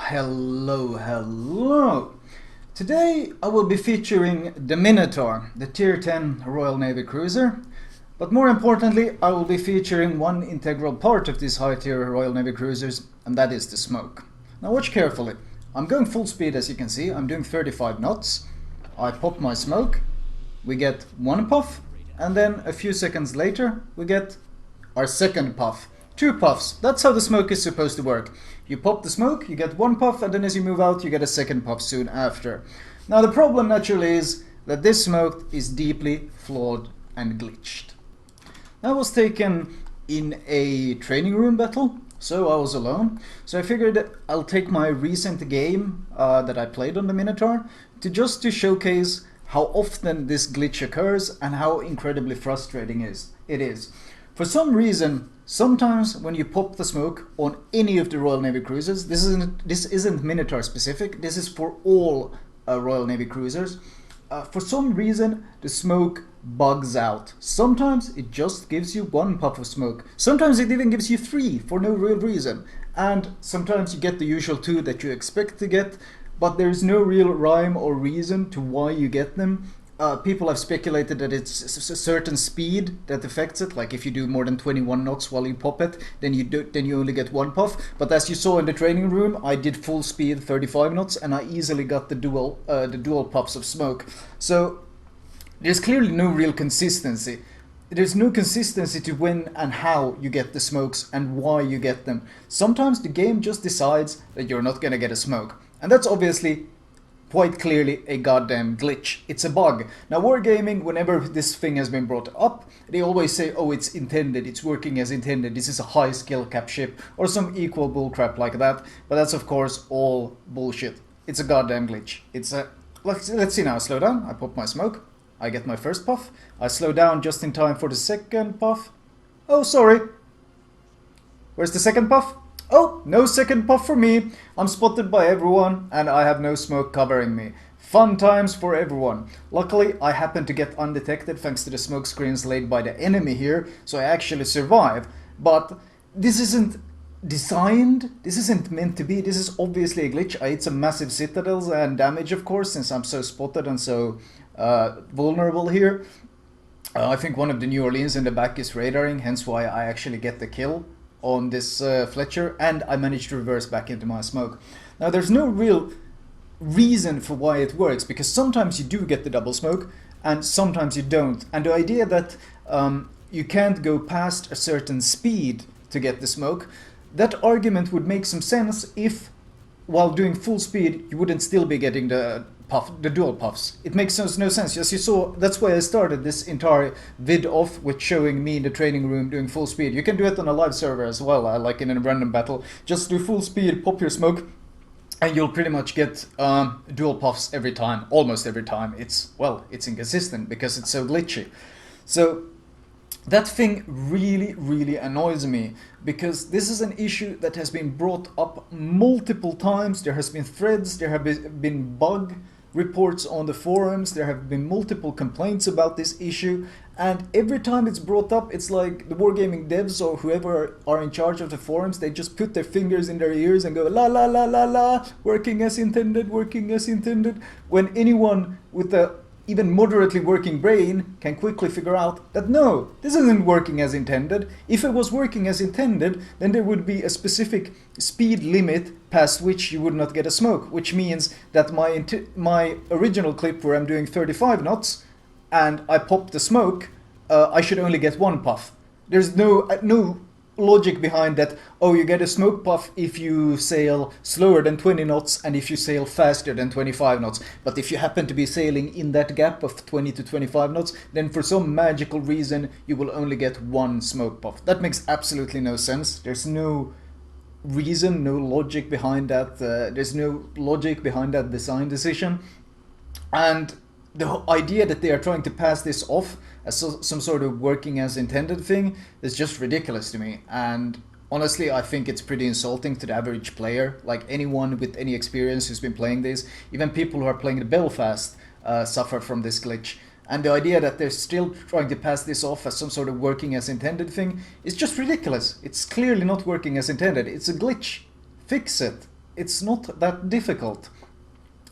Hello. Today I will be featuring the Minotaur, the Tier 10 Royal Navy cruiser. But more importantly, I will be featuring one integral part of these high-tier Royal Navy cruisers, and that is the smoke. Now watch carefully. I'm going full speed, as you can see. I'm doing 35 knots. I pop my smoke. We get one puff, and then a few seconds later we get our second puff. Two puffs. That's how the smoke is supposed to work. You pop the smoke, you get one puff, and then as you move out you get a second puff soon after. Now the problem naturally is that this smoke is deeply flawed and glitched. That was taken in a training room battle, so I was alone. So I figured I'll take my recent game that I played on the Minotaur to showcase how often this glitch occurs and how incredibly frustrating it is. For some reason, sometimes when you pop the smoke on any of the Royal Navy cruisers, this isn't Minotaur specific, this is for all Royal Navy cruisers. For some reason, the smoke bugs out. Sometimes it just gives you one puff of smoke. Sometimes it even gives you three for no real reason. And sometimes you get the usual two that you expect to get, but there's no real rhyme or reason to why you get them. People have speculated that it's a certain speed that affects it, like if you do more than 21 knots while you pop it, then you only get one puff. But as you saw in the training room, I did full speed 35 knots and I easily got the dual puffs of smoke. So there's clearly no real consistency. There's no consistency to when and how you get the smokes and why you get them. Sometimes the game just decides that you're not gonna get a smoke, and that's obviously quite clearly a goddamn glitch. It's a bug. Now Wargaming, whenever this thing has been brought up, they always say, oh, it's intended, it's working as intended, this is a high skill cap ship, or some equal bullcrap like that, but that's of course all bullshit. It's a goddamn glitch. Let's see now, slow down, I pop my smoke, I get my first puff, I slow down just in time for the second puff. Oh, sorry. Where's the second puff? Oh, no second puff for me. I'm spotted by everyone and I have no smoke covering me. Fun times for everyone. Luckily, I happen to get undetected thanks to the smoke screens laid by the enemy here, so I actually survive. But this isn't designed, this isn't meant to be, this is obviously a glitch. I hit some massive citadels and damage, of course, since I'm so spotted and so vulnerable here. I think one of the New Orleans in the back is radaring, hence why I actually get the kill on this Fletcher, and I managed to reverse back into my smoke. Now there's no real reason for why it works, because sometimes you do get the double smoke and sometimes you don't, and the idea that you can't go past a certain speed to get the smoke, that argument would make some sense if while doing full speed you wouldn't still be getting the dual puffs. It makes no sense. As you saw, that's why I started this entire vid off with showing me in the training room doing full speed. You can do it on a live server as well, like in a random battle. Just do full speed, pop your smoke, and you'll pretty much get dual puffs every time, almost every time. It's inconsistent because it's so glitchy. So that thing really annoys me, because this is an issue that has been brought up multiple times. There has been threads, there have been bug reports on the forums, there have been multiple complaints about this issue, and every time it's brought up, it's like the Wargaming devs or whoever are in charge of the forums, they just put their fingers in their ears and go la la la la la, working as intended, when anyone with a even moderately working brain can quickly figure out that no, this isn't working as intended. If it was working as intended, then there would be a specific speed limit past which you would not get a smoke, which means that my original clip where I'm doing 35 knots and I pop the smoke, I should only get one puff. There's no logic behind that. Oh, you get a smoke puff if you sail slower than 20 knots and if you sail faster than 25 knots. But if you happen to be sailing in that gap of 20 to 25 knots, then for some magical reason you will only get one smoke puff. That makes absolutely no sense. There's no reason, no logic behind that. There's no logic behind that design decision. And the idea that they are trying to pass this off as some sort of working as intended thing is just ridiculous to me. And honestly, I think it's pretty insulting to the average player. Like anyone with any experience who's been playing this, even people who are playing the Belfast suffer from this glitch. And the idea that they're still trying to pass this off as some sort of working as intended thing is just ridiculous. It's clearly not working as intended. It's a glitch. Fix it. it's not that difficult.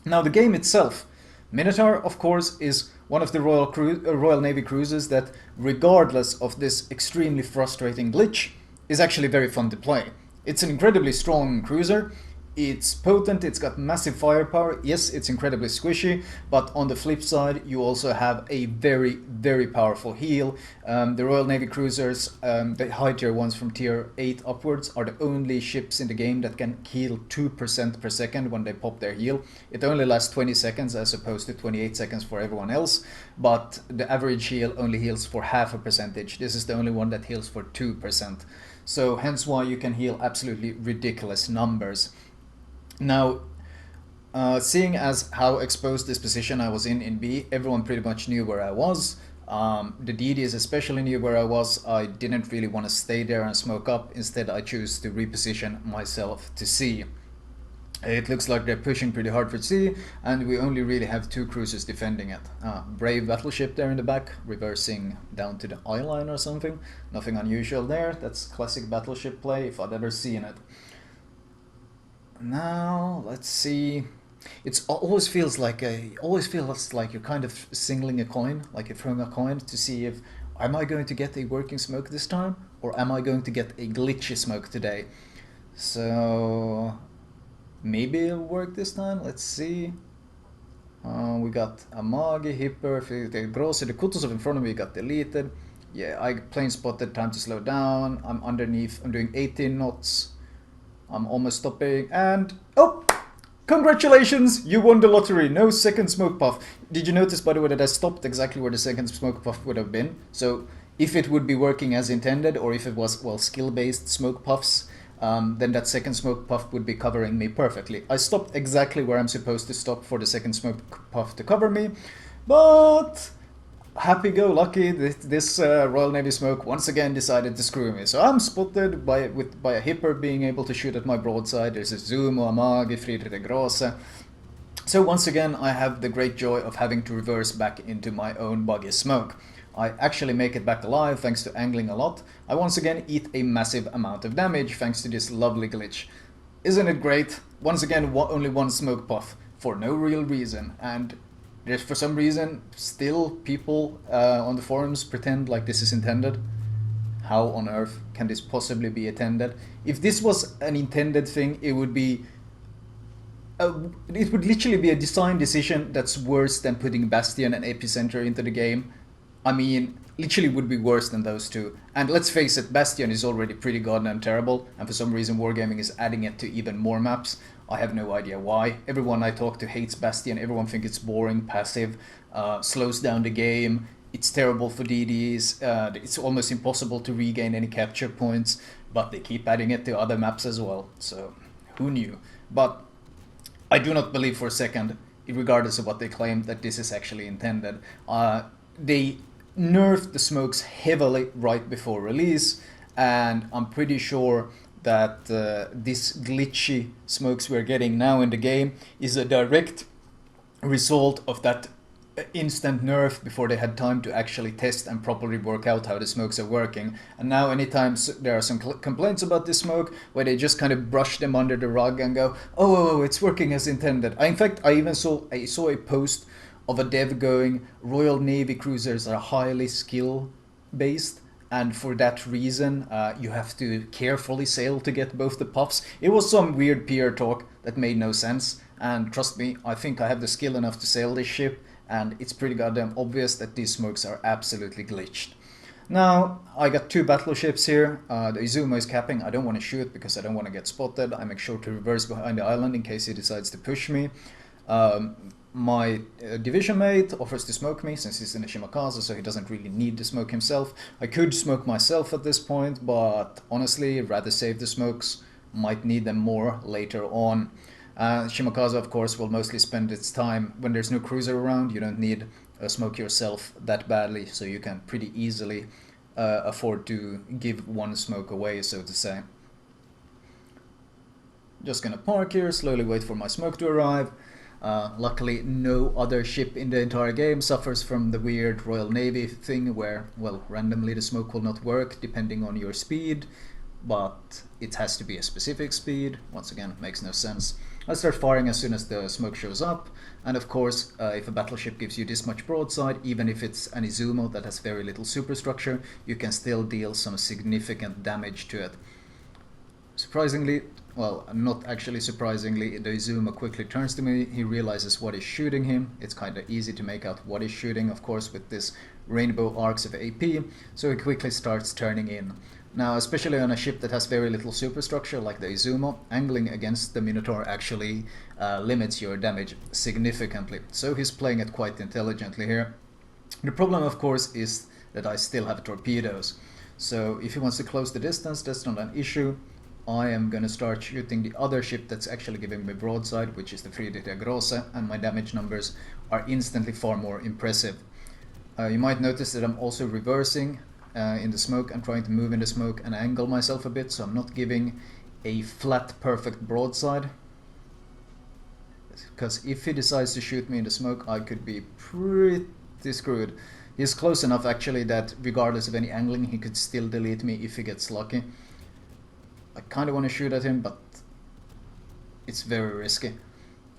Now the game itself, Minotaur of course is one of the Royal Navy cruisers that, regardless of this extremely frustrating glitch, is actually very fun to play. It's an incredibly strong cruiser. It's potent, it's got massive firepower. Yes, it's incredibly squishy, but on the flip side, you also have a very, very powerful heal. The Royal Navy cruisers, the high tier ones from tier 8 upwards, are the only ships in the game that can heal 2% per second when they pop their heal. It only lasts 20 seconds as opposed to 28 seconds for everyone else, but the average heal only heals for half a percentage. This is the only one that heals for 2%. So hence why you can heal absolutely ridiculous numbers. Now, seeing as how exposed this position I was in B, everyone pretty much knew where I was. The DDs especially knew where I was. I didn't really want to stay there and smoke up. Instead, I chose to reposition myself to C. It looks like they're pushing pretty hard for C, and we only really have 2 cruisers defending it. Brave battleship there in the back, reversing down to the eye line or something. Nothing unusual there. That's classic battleship play if I'd ever seen it. Now let's see. It always feels like you're kind of singling a coin, like you're throwing a coin to see if am I going to get a working smoke this time, or am I going to get a glitchy smoke today. So maybe it'll work this time. Let's see. We got Amagi, Hipper, the Grosse, the Kutuzov in front of me got deleted. Yeah, I plane spotted, time to slow down. I'm underneath, I'm doing 18 knots. I'm almost stopping, and oh! Congratulations! You won the lottery! No second smoke puff. Did you notice, by the way, that I stopped exactly where the second smoke puff would have been? So, if it would be working as intended, or if it was, well, skill-based smoke puffs, then that second smoke puff would be covering me perfectly. I stopped exactly where I'm supposed to stop for the second smoke puff to cover me, but happy-go-lucky, this Royal Navy smoke once again decided to screw me. So I'm spotted by a Hipper being able to shoot at my broadside. There's a Zumo, Amagi, Friedrich Grosse. So once again, I have the great joy of having to reverse back into my own Buggy smoke. I actually make it back alive thanks to angling a lot. I once again eat a massive amount of damage thanks to this lovely glitch. Isn't it great? Once again, only one smoke puff for no real reason, and there's for some reason still people on the forums pretend like this is intended. How on earth can this possibly be intended? If this was an intended thing, it would literally be a design decision that's worse than putting Bastion and Epicenter into the game. I mean, literally would be worse than those two. And let's face it, Bastion is already pretty goddamn terrible, and for some reason Wargaming is adding it to even more maps. I have no idea why. Everyone I talk to hates Bastion, everyone thinks it's boring, passive, slows down the game, it's terrible for DDs, it's almost impossible to regain any capture points, but they keep adding it to other maps as well, so who knew? But I do not believe for a second, regardless of what they claim, that this is actually intended. They nerfed the smokes heavily right before release, and I'm pretty sure that this glitchy smokes we're getting now in the game is a direct result of that instant nerf before they had time to actually test and properly work out how the smokes are working. And now anytime there are some complaints about this smoke where they just kind of brush them under the rug and go, oh, it's working as intended. In fact, I even saw a post of a dev going, Royal Navy cruisers are highly skill based, and for that reason you have to carefully sail to get both the puffs. It was some weird PR talk that made no sense, and trust me, I think I have the skill enough to sail this ship, and it's pretty goddamn obvious that these smokes are absolutely glitched. Now, I got 2 battleships here. The Izumo is capping. I don't want to shoot because I don't want to get spotted. I make sure to reverse behind the island in case he decides to push me. My division mate offers to smoke me since he's in a Shimakaze, so he doesn't really need to smoke himself. I could smoke myself at this point, but honestly, rather save the smokes. Might need them more later on. Shimakaze, of course, will mostly spend its time when there's no cruiser around. You don't need a smoke yourself that badly, so you can pretty easily afford to give one smoke away, so to say. Just gonna park here, slowly wait for my smoke to arrive. Luckily, no other ship in the entire game suffers from the weird Royal Navy thing where, well, randomly the smoke will not work depending on your speed. but it has to be a specific speed. Once again, it makes no sense. I start firing as soon as the smoke shows up, and of course, if a battleship gives you this much broadside, even if it's an Izumo that has very little superstructure, you can still deal some significant damage to it. Surprisingly, well, not actually surprisingly, the Izumo quickly turns to me, he realizes what is shooting him. It's kind of easy to make out what is shooting, of course, with this rainbow arcs of AP, so he quickly starts turning in. Now, especially on a ship that has very little superstructure like the Izumo, angling against the Minotaur actually limits your damage significantly, so he's playing it quite intelligently here. The problem, of course, is that I still have torpedoes, so if he wants to close the distance, that's not an issue. I am going to start shooting the other ship that's actually giving me broadside, which is the Friedrich Grosse, and my damage numbers are instantly far more impressive. You might notice that I'm also reversing in the smoke and trying to move in the smoke and angle myself a bit, so I'm not giving a flat perfect broadside, because if he decides to shoot me in the smoke, I could be pretty screwed. He's close enough actually that regardless of any angling, he could still delete me if he gets lucky. I kind of want to shoot at him, but it's very risky.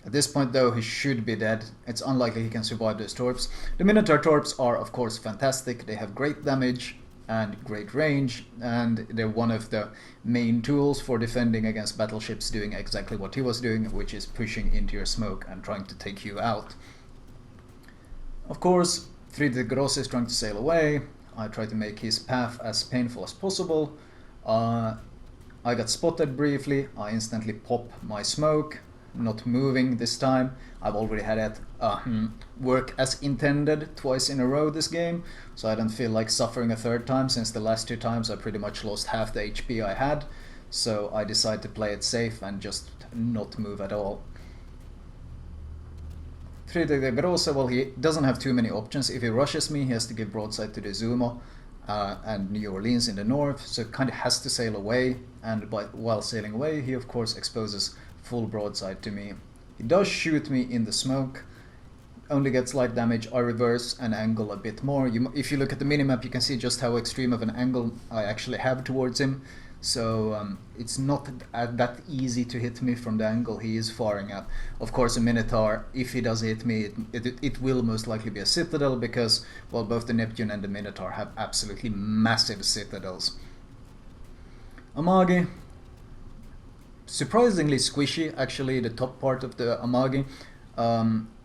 At this point though, he should be dead. It's unlikely he can survive those torps. The Minotaur torps are of course fantastic. They have great damage and great range, and they're one of the main tools for defending against battleships doing exactly what he was doing, which is pushing into your smoke and trying to take you out. Of course, Friedrich Grosse is trying to sail away. I try to make his path as painful as possible. I got spotted briefly, I instantly pop my smoke, not moving this time. I've already had it work as intended twice in a row this game, so I don't feel like suffering a third time, since the last two times I pretty much lost half the HP I had, so I decided to play it safe and just not move at all. Friedrich Grosse, well, he doesn't have too many options. If he rushes me, he has to give broadside to the Izumo and New Orleans in the north, so kind of has to sail away, and while sailing away he of course exposes full broadside to me. He does shoot me in the smoke, only gets light damage. I reverse and angle a bit more. If you look at the minimap, you can see just how extreme of an angle I actually have towards him, so it's not that easy to hit me from the angle he is firing at. Of course, a Minotaur, if he does hit me, it will most likely be a citadel, because, well, both the Neptune and the Minotaur have absolutely massive citadels. Amagi, surprisingly squishy, actually, the top part of the Amagi.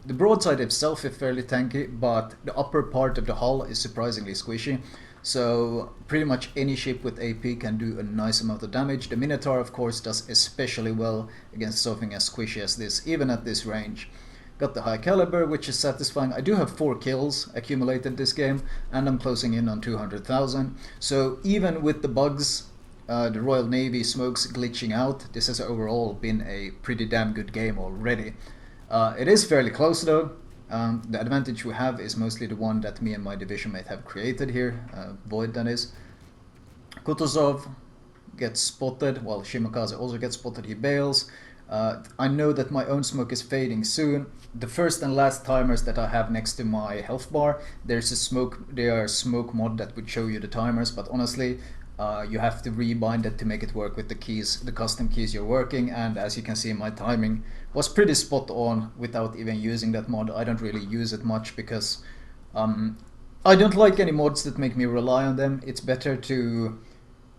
The broadside itself is fairly tanky, but the upper part of the hull is surprisingly squishy. So pretty much any ship with AP can do a nice amount of damage. The Minotaur of course does especially well against something as squishy as this, even at this range. Got the high caliber, which is satisfying. I do have 4 kills accumulated this game, and I'm closing in on 200,000. So even with the bugs, the Royal Navy smokes glitching out, this has overall been a pretty damn good game already. It is fairly close though. The advantage we have is mostly the one that me and my division mate have created here, Void that is. Kutuzov gets spotted, while Shimokaze also gets spotted, he bails. I know that my own smoke is fading soon. The first and last timers that I have next to my health bar, there's a smoke mod that would show you the timers, but honestly, you have to rebind it to make it work with the keys, the custom keys you're working, and as you can see, my timing was pretty spot on without even using that mod. I don't really use it much because I don't like any mods that make me rely on them. It's better to...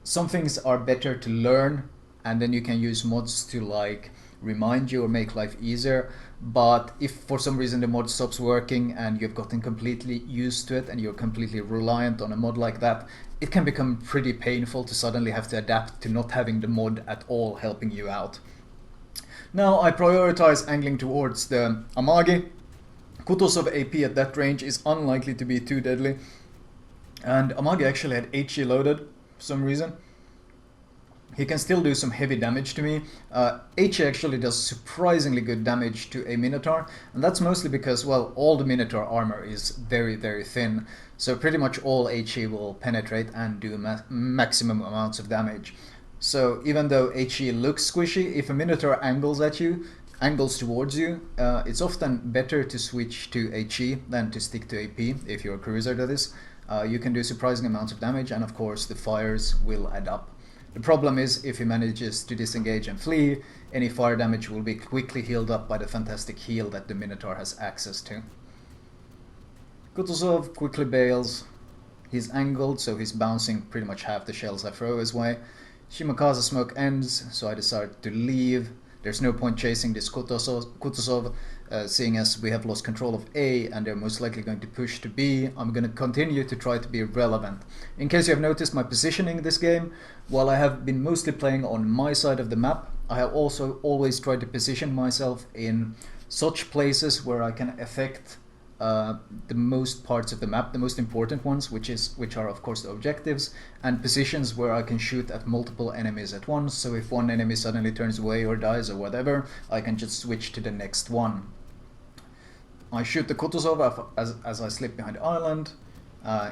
some things are better to learn, and then you can use mods to like remind you or make life easier. But if for some reason the mod stops working and you've gotten completely used to it and you're completely reliant on a mod like that, it can become pretty painful to suddenly have to adapt to not having the mod at all helping you out. Now I prioritize angling towards the Amagi. Kutuzov AP at that range is unlikely to be too deadly, and Amagi actually had HE loaded for some reason. He can still do some heavy damage to me. HE actually does surprisingly good damage to a Minotaur, and that's mostly because, well, all the Minotaur armor is very, very thin, so pretty much all HE will penetrate and do maximum amounts of damage. So even though HE looks squishy, if a Minotaur angles towards you, it's often better to switch to HE than to stick to AP, if you're a cruiser that is. You can do surprising amounts of damage, and of course the fires will add up. The problem is, if he manages to disengage and flee, any fire damage will be quickly healed up by the fantastic heal that the Minotaur has access to. Kutuzov quickly bails. He's angled, so he's bouncing pretty much half the shells I throw his way. Shimakaze smoke ends, so I decide to leave. There's no point chasing this Kutuzov, seeing as we have lost control of A and they're most likely going to push to B. I'm going to continue to try to be relevant. In case you have noticed my positioning this game, while I have been mostly playing on my side of the map, I have also always tried to position myself in such places where I can affect the most parts of the map, the most important ones, which are of course the objectives, and positions where I can shoot at multiple enemies at once. So if one enemy suddenly turns away or dies or whatever, I can just switch to the next one. I shoot the Kutuzov as I slip behind the island.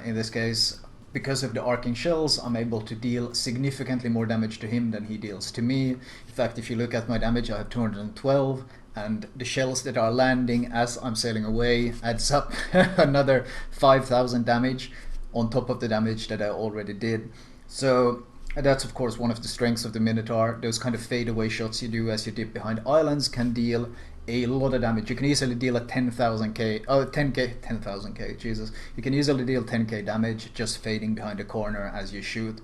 In this case, because of the arcing shells, I'm able to deal significantly more damage to him than he deals to me. In fact, if you look at my damage, I have 212. And the shells that are landing as I'm sailing away adds up another 5,000 damage on top of the damage that I already did. So that's of course one of the strengths of the Minotaur. Those kind of fade away shots you do as you dip behind islands can deal a lot of damage. You can easily deal a 10,000k, Jesus. You can easily deal 10k damage just fading behind a corner as you shoot.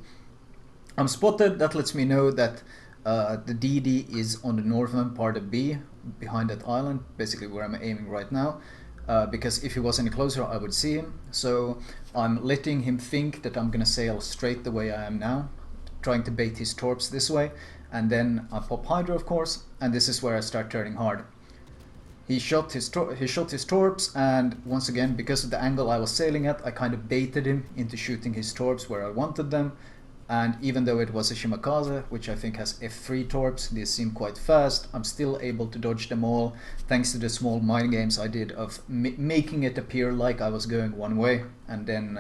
I'm spotted. That lets me know that the DD is on the northern part of B, behind that island, basically where I'm aiming right now, because if he was any closer I would see him. So I'm letting him think that I'm gonna sail straight the way I am now, trying to bait his torps this way, and then I pop Hydra of course, and this is where I start turning hard. He shot his torps, and once again, because of the angle I was sailing at, I kind of baited him into shooting his torps where I wanted them. And even though it was a Shimakaze, which I think has F3 torps, these seem quite fast, I'm still able to dodge them all, thanks to the small mind games I did of making it appear like I was going one way, and then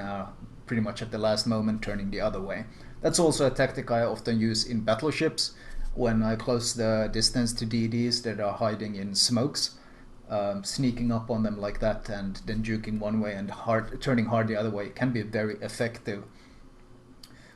pretty much at the last moment turning the other way. That's also a tactic I often use in battleships, when I close the distance to DDs that are hiding in smokes. Sneaking up on them like that and then juking one way and turning hard the other way can be very effective.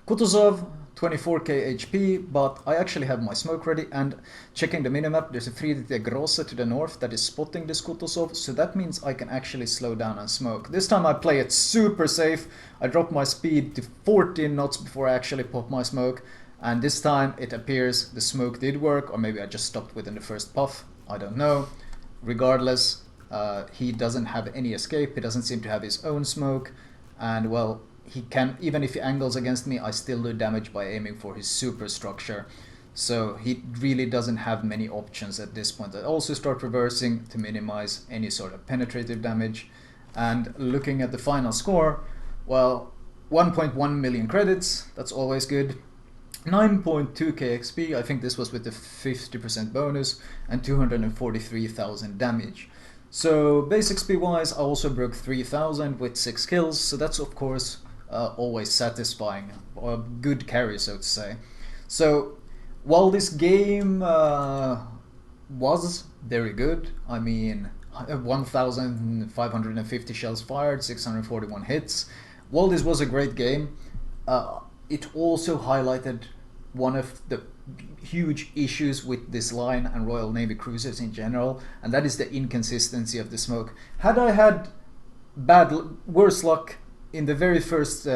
Kutuzov, 24k HP, but I actually have my smoke ready, and checking the minimap, there's a 3D Grosse to the north that is spotting this Kutuzov, so that means I can actually slow down and smoke. This time I play it super safe. I drop my speed to 14 knots before I actually pop my smoke, and this time it appears the smoke did work, or maybe I just stopped within the first puff, I don't know. Regardless, he doesn't have any escape, he doesn't seem to have his own smoke, and well, he can, even if he angles against me, I still do damage by aiming for his superstructure. So he really doesn't have many options at this point. I also start reversing to minimize any sort of penetrative damage. And looking at the final score, well, 1.1 million credits, that's always good. 9.2k XP, I think this was with the 50% bonus, and 243,000 damage. So base XP wise, I also broke 3,000 with 6 kills, so that's of course always satisfying, a good carry so to say. So while this game was very good, I mean 1,550 shells fired, 641 hits, while this was a great game, it also highlighted one of the huge issues with this line and Royal Navy cruisers in general, and that is the inconsistency of the smoke. Had I had worse luck in the very first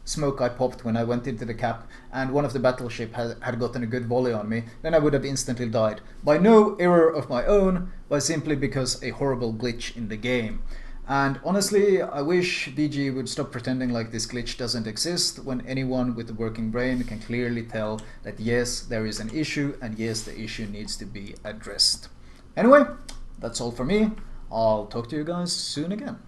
smoke I popped when I went into the cap, and one of the battleship had gotten a good volley on me, then I would have instantly died. By no error of my own, but simply because a horrible glitch in the game. And honestly, I wish VG would stop pretending like this glitch doesn't exist, when anyone with a working brain can clearly tell that yes, there is an issue, and yes, the issue needs to be addressed. Anyway, that's all for me. I'll talk to you guys soon again.